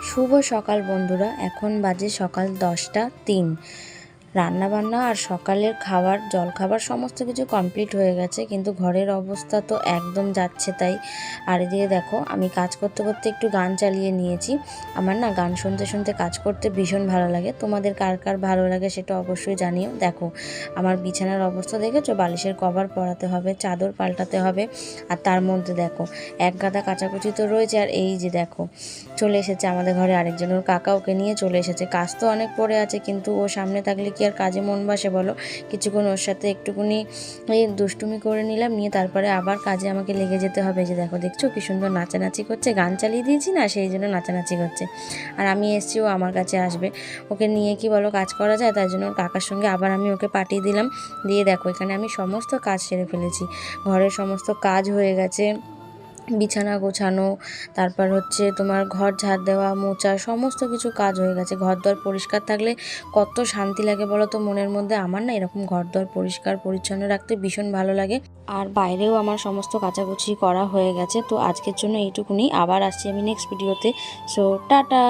শুভ সকাল বন্ধুরা, এখন বাজে সকাল 10টা 3। রান্নাবান্না আর সকালের খাবার জলখাবার সমস্ত কিছু কমপ্লিট হয়ে গেছে, কিন্তু ঘরের অবস্থা তো একদম যাচ্ছে তাই। আর এদিকে দেখো, আমি কাজ করতে করতে একটু গান চালিয়ে নিয়েছি। আমার না গান শুনতে শুনতে কাজ করতে ভীষণ ভালো লাগে। তোমাদের কার কার ভালো লাগে সেটা অবশ্যই জানিও। দেখো আমার বিছানার অবস্থা দেখেছো, বালিশের কভার পরাতে হবে, চাদর পাল্টাতে হবে, আর তার মধ্যে দেখো এক গাদা কাচাকুচি তো রয়েছে। আর এই যে দেখো চলে এসেছে আমাদের ঘরে আরেকজন, ওর কাকা ওকে নিয়ে চলে এসেছে। কাজ তো অনেক পড়ে আছে, কিন্তু ও সামনে থাকলে কি আর কাজে মন বসে বলো। কিছুক্ষণ ওর সাথে একটুকুনি এই দুষ্টুমি করে নিলাম, নিয়ে তারপরে আবার কাজে আমাকে লেগে যেতে হবে। যে দেখো দেখছো কি সুন্দর নাচানাচি করছে, গান চালিয়ে দিয়েছি না, সেই জন্য নাচানাচি করছে। আর আমি এসছি, ও আমার কাছে আসবে, ওকে নিয়ে কি বলো কাজ করা যায়। তাই জন্য ওর কাকার সঙ্গে আবার আমি ওকে পাঠিয়ে দিলাম। দিয়ে দেখো এখানে আমি সমস্ত কাজ সেরে ফেলেছি, ঘরের সমস্ত কাজ হয়ে গেছে, বিছানা গোছানো, তারপর হচ্ছে তোমার ঘর ঝাড় দেওয়া, মোছা, সমস্ত কিছু কাজ হয়ে গেছে। ঘরদোর পরিষ্কার থাকলে কত শান্তি লাগে বলো তো মনের মধ্যে। আমার না এরকম ঘরদোর পরিষ্কার পরিচ্ছন্ন রাখতে ভীষণ ভালো লাগে। আর বাইরেও আমার সমস্ত কাচাকুচি করা হয়ে গেছে। তো আজকের জন্য এইটুকুনি, আবার আসছি আমি নেক্সট ভিডিওতে। So tata.